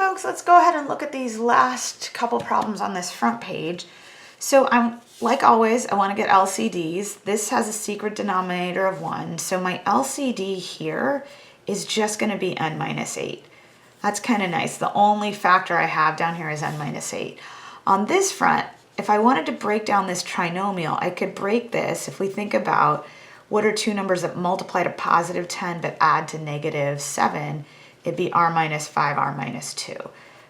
folks, let's go ahead and look at these last couple problems on this front page. So I'm, like always, I want to get LCDs. This has a secret denominator of 1. So my LCD here is just going to be n minus 8. That's kind of nice. The only factor I have down here is n minus 8. On this front, if I wanted to break down this trinomial, I could break this, if we think about what are two numbers that multiply to positive 10 but add to negative 7, it'd be r minus 5, r minus 2.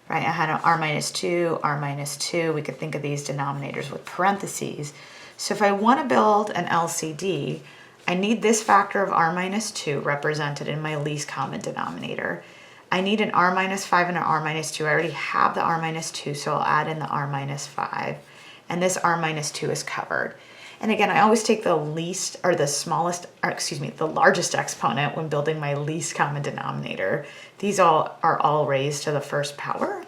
Right? I had an r minus 2, r minus 2. We could think of these denominators with parentheses. So if I want to build an LCD, I need this factor of r minus 2 represented in my least common denominator. I need an r minus 5 and an r minus 2. I already have the r minus 2, so I'll add in the r minus 5. And this r minus 2 is covered. And again, I always take the least, or the smallest, or excuse me, the largest exponent when building my least common denominator. These are all raised to the first power.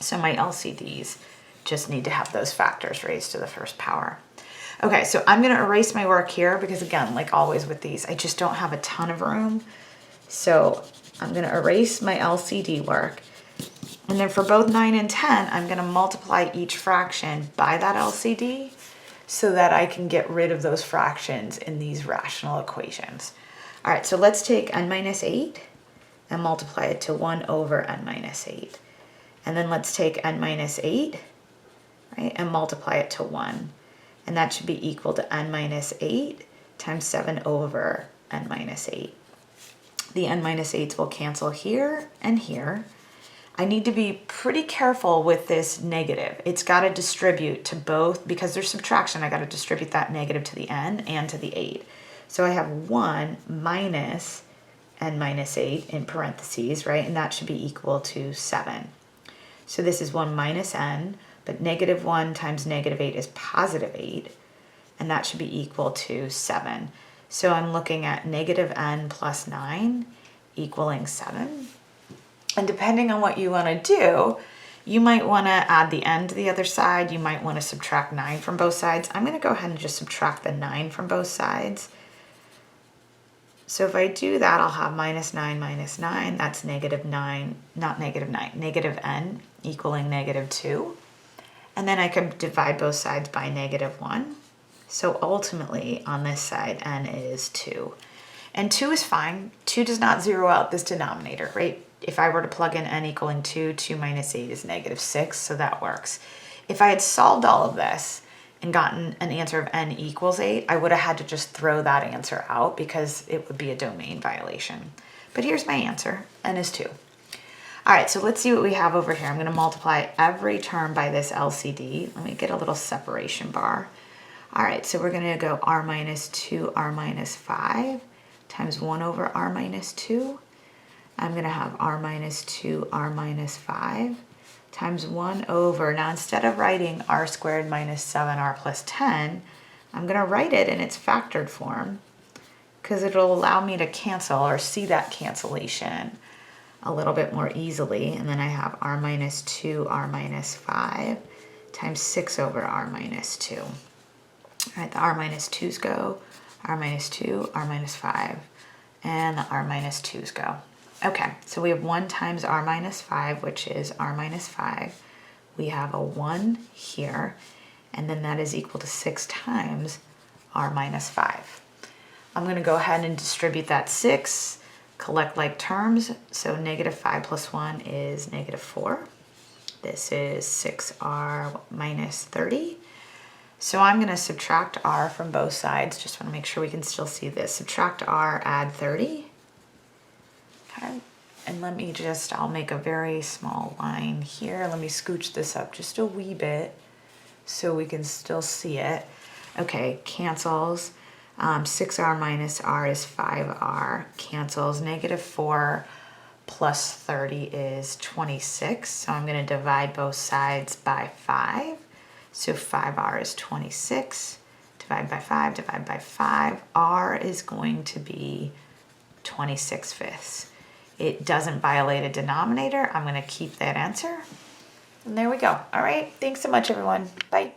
So my LCDs just need to have those factors raised to the first power. Okay, so I'm gonna erase my work here because again, like always with these, I just don't have a ton of room. So I'm gonna erase my LCD work. And then for both 9 and 10, I'm gonna multiply each fraction by that LCD so that I can get rid of those fractions in these rational equations. All right, so let's take n minus 8 and multiply it to 1 over n minus 8. And then let's take n minus 8, right, and multiply it to 1. And that should be equal to n minus 8 times 7 over n minus 8. The n minus 8s will cancel here and here. I need to be pretty careful with this negative. It's got to distribute to both, because there's subtraction, I got to distribute that negative to the n and to the 8. So I have 1 minus n minus 8 in parentheses, right? And that should be equal to 7. So this is 1 minus n, but negative 1 times negative 8 is positive 8, and that should be equal to 7. So I'm looking at negative n plus 9 equaling 7. And depending on what you want to do, you might want to add the n to the other side. You might want to subtract 9 from both sides. I'm going to go ahead and just subtract the 9 from both sides. So if I do that, I'll have minus 9 minus 9. That's negative 9, not negative 9, negative n equaling negative 2. And then I could divide both sides by negative 1. So ultimately, on this side, n is 2. And 2 is fine. 2 does not zero out this denominator, right? If I were to plug in n equaling 2, 2 minus 8 is negative 6, so that works. If I had solved all of this and gotten an answer of n equals 8, I would have had to just throw that answer out because it would be a domain violation. But here's my answer, n is 2. All right, so let's see what we have over here. I'm going to multiply every term by this LCD. Let me get a little separation bar. All right, so we're going to go r minus 2, r minus 5 times 1 over r minus 2. I'm going to have r minus 2, r minus 5 times 1 over, now instead of writing r squared minus 7r plus 10, I'm going to write it in its factored form because it'll allow me to cancel or see that cancellation a little bit more easily. And then I have r minus 2, r minus 5 times 6 over r minus 2. All right, the r minus 2's go, r minus 2, r minus 5, and the r minus 2's go. Okay, so we have 1 times r minus 5, which is r minus 5. We have a 1 here, and then that is equal to 6 times r minus 5. I'm going to go ahead and distribute that 6, collect like terms. So negative 5 plus 1 is negative 4. This is 6r minus 30. So I'm going to subtract r from both sides. Just want to make sure we can still see this. Subtract r, add 30. Okay. And let me just, I'll make a very small line here. Let me scooch this up just a wee bit so we can still see it. Okay, cancels. 6r minus r is 5r. Cancels. Negative 4 plus 30 is 26. So I'm going to divide both sides by 5. So 5r is 26. Divide by 5, divide by 5. R is going to be 26/5. It doesn't violate a denominator. I'm going to keep that answer. And there we go. All right. Thanks so much, everyone. Bye.